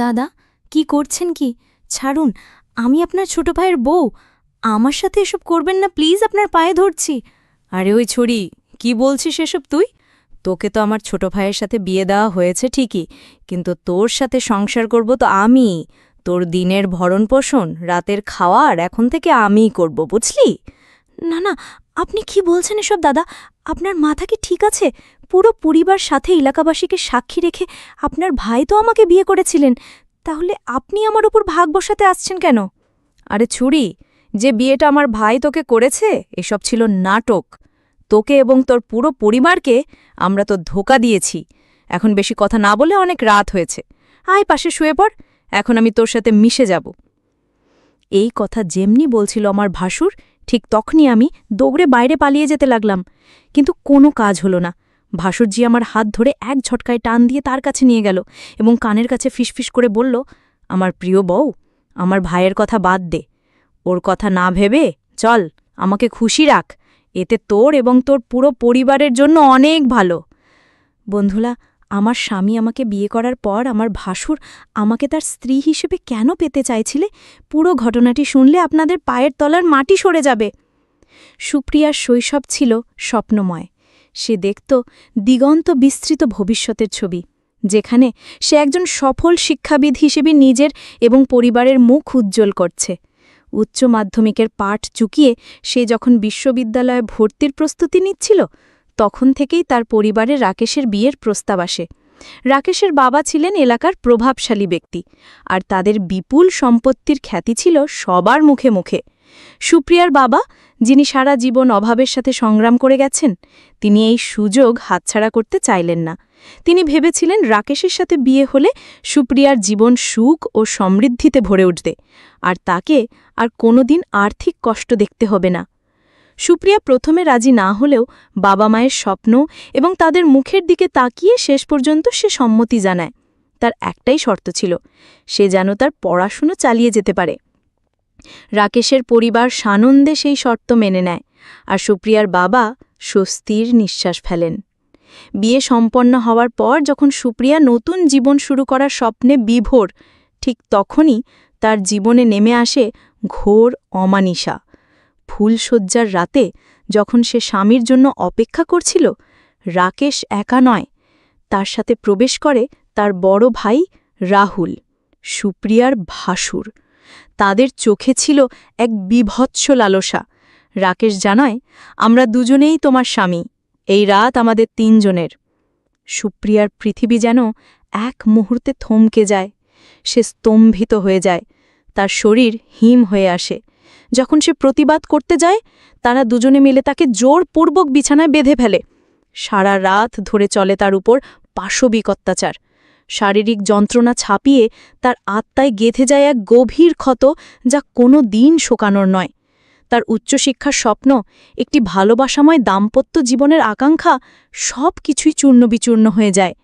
দাদা, কি করছেন কি? ছাড়ুন, আমি আপনার ছোট ভাইয়ের বউ। আমার সাথে এসব করবেন না প্লিজ, আপনার পায়ে ধরছি। আরে ওই ছড়ি, কি বলছিস এসব তুই? তোকে তো আমার ছোট ভাইয়ের সাথে বিয়ে দেওয়া হয়েছে ঠিকই, কিন্তু তোর সাথে সংসার করব তো আমি। তোর দিনের ভরণপোষণ, রাতের খাওয়ার এখন থেকে আমিই করব, বুঝলি? না না, আপনি কি বলছেন এসব দাদা? আপনার মাথা কি ঠিক আছে? পুরো পরিবার সাথে এলাকাবাসীকে সাক্ষী রেখে আপনার ভাই তো আমাকে বিয়ে করেছিলেন, তাহলে আপনি আমার উপর ভাগ বসাতে আসছেন কেন? আরে ছুরি, যে বিয়েটা আমার ভাই তোকে করেছে এসব ছিল নাটক। তোকে এবং তোর পুরো পরিবারকে আমরা তো ধোঁকা দিয়েছি। এখন বেশি কথা না বলে অনেক রাত হয়েছে, আয় পাশে শুয়ে পড়, এখন আমি তোর সাথে মিশে যাব। এই কথা যেমনি বলছিল আমার ভাসুর, ঠিক তখনই আমি দৌড়ে বাইরে পালিয়ে যেতে লাগলাম, কিন্তু কোনো কাজ হলো না। ভাসুরজি আমার হাত ধরে এক ঝটকায় টান দিয়ে তার কাছে নিয়ে গেল এবং কানের কাছে ফিসফিস করে বলল, আমার প্রিয় বউ, আমার ভাইয়ের কথা বাদ দে, ওর কথা না ভেবে চল, আমাকে খুশি রাখ, এতে তোর এবং তোর পুরো পরিবারের জন্য অনেক ভালো। বন্ধুরা, আমার স্বামী আমাকে বিয়ে করার পর আমার ভাসুর আমাকে তার স্ত্রী হিসেবে কেন পেতে চাইছিলে, পুরো ঘটনাটি শুনলে আপনাদের পায়ের তলার মাটি সরে যাবে। সুপ্রিয়ার শৈশব ছিল স্বপ্নময়। সে দেখত দিগন্ত বিস্তৃত ভবিষ্যতের ছবি, যেখানে সে একজন সফল শিক্ষাবিদ হিসেবে নিজের এবং পরিবারের মুখ উজ্জ্বল করছে। উচ্চ মাধ্যমিকের পাঠ চুকিয়ে সে যখন বিশ্ববিদ্যালয়ে ভর্তির প্রস্তুতি নিচ্ছিল, তখন থেকেই তার পরিবারে রাকেশের বিয়ের প্রস্তাব আসে। রাকেশের বাবা ছিলেন এলাকার প্রভাবশালী ব্যক্তি, আর তাদের বিপুল সম্পত্তির খ্যাতি ছিল সবার মুখে মুখে। সুপ্রিয়ার বাবা, যিনি সারা জীবন অভাবের সাথে সংগ্রাম করে গেছেন, তিনি এই সুযোগ হাতছাড়া করতে চাইলেন না। তিনি ভেবেছিলেন রাকেশের সাথে বিয়ে হলে সুপ্রিয়ার জীবন সুখ ও সমৃদ্ধিতে ভরে উঠবে, আর তাকে আর কোনোদিন আর্থিক কষ্ট দেখতে হবে না। সুপ্রিয়া প্রথমে রাজি না হলেও বাবা মায়ের স্বপ্ন এবং তাদের মুখের দিকে তাকিয়ে শেষ পর্যন্ত সে সম্মতি জানায়। তার একটাই শর্ত ছিল, সে যেন তার পড়াশুনো চালিয়ে যেতে পারে। রাকেশের পরিবার সানন্দে সেই শর্ত মেনে নেয়, আর সুপ্রিয়ার বাবা স্বস্তির নিঃশ্বাস ফেলেন। বিয়ে সম্পন্ন হওয়ার পর যখন সুপ্রিয়া নতুন জীবন শুরু করার স্বপ্নে বিভোর, ঠিক তখনই তার জীবনে নেমে আসে ঘোর অমানিসা। ফুলশয্যার রাতে যখন সে স্বামীর জন্য অপেক্ষা করছিল, রাকেশ একা নয়, তার সাথে প্রবেশ করে তার বড় ভাই রাহুল, সুপ্রিয়ার ভাসুর। তাদের চোখে ছিল এক বীভৎস লালসা। রাকেশ জানায়, আমরা দুজনেই তোমার স্বামী, এই রাত আমাদের তিনজনের। সুপ্রিয়ার পৃথিবী যেন এক মুহূর্তে থমকে যায়। সে স্তম্ভিত হয়ে যায়, তার শরীর হিম হয়ে আসে। যখন সে প্রতিবাদ করতে যায়, তারা দুজনে মিলে তাকে জোরপূর্বক বিছানায় বেঁধে ফেলে। সারা রাত ধরে চলে তার উপর পাশবিক অত্যাচার। শারীরিক যন্ত্রণা ছাপিয়ে তার আত্মায় গেঁথে যায় এক গভীর ক্ষত, যা কোনো দিন শোকানোর নয়। তার উচ্চশিক্ষার স্বপ্ন, একটি ভালোবাসাময় দাম্পত্য জীবনের আকাঙ্ক্ষা, সব কিছুই চূর্ণবিচূর্ণ হয়ে যায়।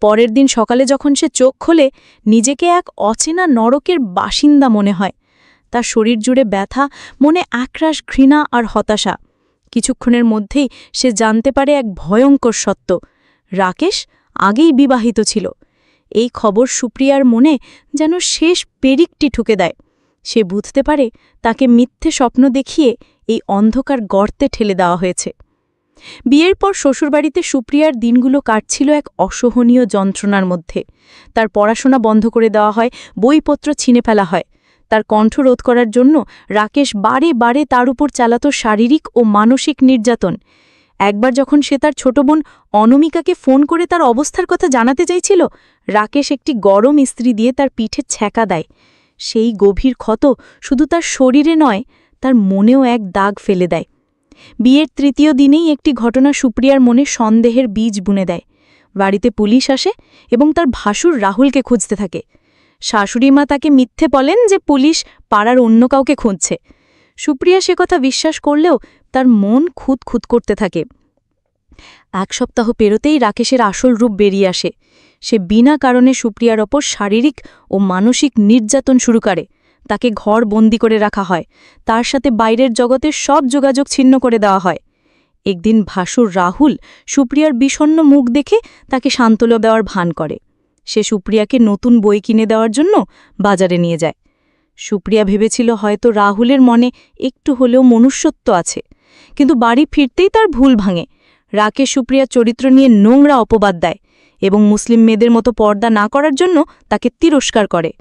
পরের দিন সকালে যখন সে চোখ খোলে, নিজেকে এক অচেনা নরকের বাসিন্দা মনে হয়। তার শরীর জুড়ে ব্যথা, মনে একরাশ ঘৃণা আর হতাশা। কিছুক্ষণের মধ্যেই সে জানতে পারে এক ভয়ঙ্কর সত্য, রাকেশ আগেই বিবাহিত ছিল। এই খবর সুপ্রিয়ার মনে যেন শেষ পেরিকটি ঠুকে দেয়। সে বুঝতে পারে তাকে মিথ্যে স্বপ্ন দেখিয়ে এই অন্ধকার গর্তে ঠেলে দেওয়া হয়েছে। বিয়ের পর শ্বশুরবাড়িতে সুপ্রিয়ার দিনগুলো কাটছিল এক অসহনীয় যন্ত্রণার মধ্যে। তার পড়াশোনা বন্ধ করে দেওয়া হয়, বইপত্র ছিনে ফেলা হয়। তার কণ্ঠ রোধ করার জন্য রাকেশ বারে বারে তার উপর চালাত শারীরিক ও মানসিক নির্যাতন। একবার যখন সে তার ছোট বোন অনমিকাকে ফোন করে তার অবস্থার কথা জানাতে চাইছিল, রাকেশ একটি গরম ইস্ত্রি দিয়ে তার পিঠে ছ্যাঁকা দেয়। সেই গভীর ক্ষত শুধু তার শরীরে নয়, তার মনেও এক দাগ ফেলে দেয়। বিয়ের তৃতীয় দিনেই একটি ঘটনা সুপ্রিয়ার মনে সন্দেহের বীজ বুনে দেয়। বাড়িতে পুলিশ আসে এবং তার ভাসুর রাহুলকে খুঁজতে থাকে। শাশুড়িমা তাকে মিথ্যে বলেন যে পুলিশ পাড়ার অন্য কাউকে খুঁজছে। সুপ্রিয়া সে কথা বিশ্বাস করলেও তার মন খুঁত করতে থাকে। এক সপ্তাহ পেরোতেই রাকেশের আসল রূপ বেরিয়ে আসে। সে বিনা কারণে সুপ্রিয়ার ওপর শারীরিক ও মানসিক নির্যাতন শুরু করে। তাকে ঘর বন্দি করে রাখা হয়, তার সাথে বাইরের জগতের সব যোগাযোগ ছিন্ন করে দেওয়া হয়। একদিন ভাসুর রাহুল সুপ্রিয়ার বিষণ্ণ মুখ দেখে তাকে সান্ত্বনা দেওয়ার ভান করে। সে সুপ্রিয়াকে নতুন বই কিনে দেওয়ার জন্য বাজারে নিয়ে যায়। সুপ্রিয়া ভেবেছিল হয়তো রাহুলের মনে একটু হলেও মনুষ্যত্ব আছে, কিন্তু বাড়ি ফিরতেই তার ভুল ভাঙে। রাকেশ সুপ্রিয়ার চরিত্র নিয়ে নোংরা অপবাদ দেয় এবং মুসলিম মেয়েদের মতো পর্দা না করার জন্য তাকে তিরস্কার করে।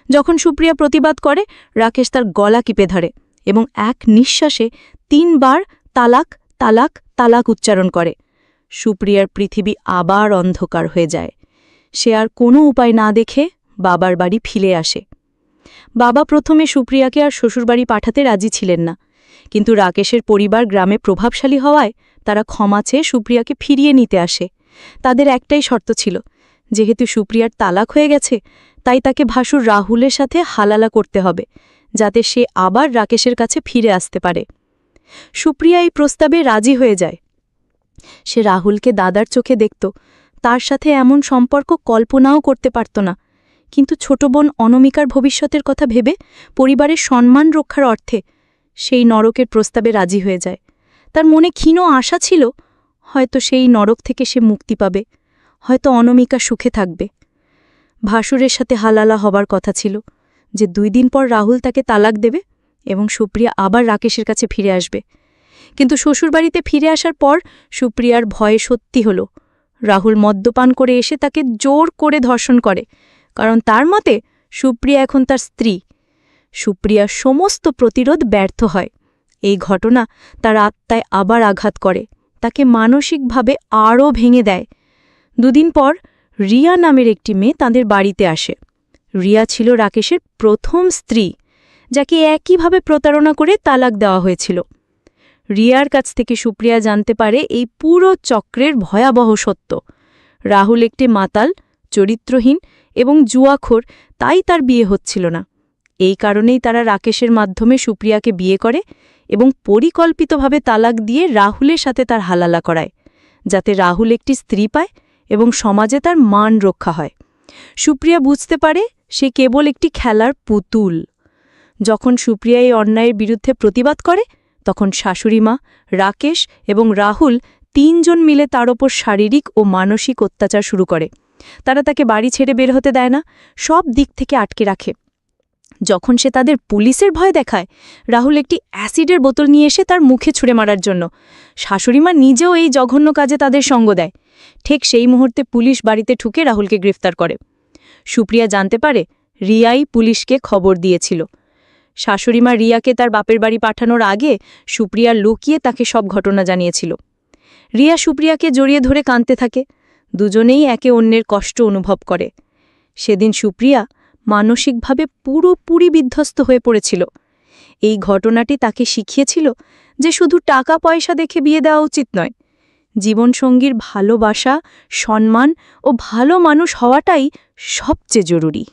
যখন সুপ্রিয়া প্রতিবাদ করে, রাকেশ তার গলা টিপে ধরে এবং এক নিঃশ্বাসে 3 বার তালাক তালাক তালাক উচ্চারণ করে। সুপ্রিয়ার পৃথিবী আবার অন্ধকার হয়ে যায়। সে আর কোনো উপায় না দেখে বাবার বাড়ি ফিরে আসে। বাবা প্রথমে সুপ্রিয়াকে আর শ্বশুরবাড়ি পাঠাতে রাজি ছিলেন না, কিন্তু রাকেশের পরিবার গ্রামে প্রভাবশালী হওয়ায় তারা ক্ষমা চেয়ে সুপ্রিয়াকে ফিরিয়ে নিতে আসে। তাদের একটাই শর্ত ছিল, যেহেতু সুপ্রিয়ার তালাক হয়ে গেছে, তাই তাকে ভাসুর রাহুলের সাথে হালালা করতে হবে, যাতে সে আবার রাকেশের কাছে ফিরে আসতে পারে। সুপ্রিয়া এই প্রস্তাবে রাজি হয়ে যায়। সে রাহুলকে দাদার চোখে দেখত, তার সাথে এমন সম্পর্ক কল্পনাও করতে পারত না, কিন্তু ছোট বোন অনমিকার ভবিষ্যতের কথা ভেবে পরিবারের সম্মান রক্ষার অর্থে সেই নরকের প্রস্তাবে রাজি হয়ে যায়। তার মনে ক্ষীণ আশা ছিল, হয়তো সেই নরক থেকে সে মুক্তি পাবে, হয়তো অনমিকা সুখে থাকবে। ভাসুরের সাথে হালালা হবার কথা ছিল যে 2 দিন পর রাহুল তাকে তালাক দেবে এবং সুপ্রিয়া আবার রাকেশের কাছে ফিরে আসবে। কিন্তু শ্বশুরবাড়িতে ফিরে আসার পর সুপ্রিয়ার ভয়ে সত্যি হল। রাহুল মদ্যপান করে এসে তাকে জোর করে ধর্ষণ করে, কারণ তার মতে সুপ্রিয়া এখন তার স্ত্রী। সুপ্রিয়ার সমস্ত প্রতিরোধ ব্যর্থ হয়। এই ঘটনা তার আত্মায় আবার আঘাত করে, তাকে মানসিকভাবে আরও ভেঙে দেয়। 2 দিন পর রিয়া নামের একটি মেয়ে তাদের বাড়িতে আসে। রিয়া ছিল রাকেশের প্রথম স্ত্রী, যাকে একইভাবে প্রতারণা করে তালাক দেওয়া হয়েছিল। রিয়ার কাছ থেকে সুপ্রিয়া জানতে পারে এই পুরো চক্রের ভয়াবহ সত্য। রাহুল একটি মাতাল, চরিত্রহীন এবং জুয়াখোর, তাই তার বিয়ে হচ্ছিল না। এই কারণেই তারা রাকেশের মাধ্যমে সুপ্রিয়াকে বিয়ে করে এবং পরিকল্পিতভাবে তালাক দিয়ে রাহুলের সাথে তার হালালা করায়, যাতে রাহুল একটি স্ত্রী পায় এবং সমাজে তার মান রক্ষা হয়। সুপ্রিয়া বুঝতে পারে সে কেবল একটি খেলার পুতুল। যখন সুপ্রিয়া এই অন্যায়ের বিরুদ্ধে প্রতিবাদ করে, তখন শাশুড়িমা, রাকেশ এবং রাহুল 3 জন মিলে তার ওপর শারীরিক ও মানসিক অত্যাচার শুরু করে। তারা তাকে বাড়ি ছেড়ে বের হতে দেয় না, সব দিক থেকে আটকে রাখে। যখন সে তাদের পুলিশের ভয় দেখায়, রাহুল একটি অ্যাসিডের বোতল নিয়ে এসে তার মুখে ছুঁড়ে মারার জন্য। শাশুড়িমা নিজেও এই জঘন্য কাজে তাদের সঙ্গ দেয়। ঠিক সেই মুহূর্তে পুলিশ বাড়িতে ঢুকে রাহুলকে গ্রেফতার করে। সুপ্রিয়া জানতে পারে রিয়াই পুলিশকে খবর দিয়েছিল। শাশুড়িমা রিয়াকে তার বাপের বাড়ি পাঠানোর আগে সুপ্রিয়া লুকিয়ে তাকে সব ঘটনা জানিয়েছিল। রিয়া সুপ্রিয়াকে জড়িয়ে ধরে কাঁদতে থাকে। দুজনেই একে অন্যের কষ্ট অনুভব করে। সেদিন সুপ্রিয়া মানসিকভাবে পুরোপুরি বিধ্বস্ত হয়ে পড়েছিল। এই ঘটনাটি তাকে শিখিয়েছিল যে শুধু টাকা পয়সা দেখে বিয়ে দেওয়া উচিত নয়, জীবনসঙ্গীর ভালোবাসা, সম্মান ও ভালো মানুষ হওয়াটাই সবচেয়ে জরুরি।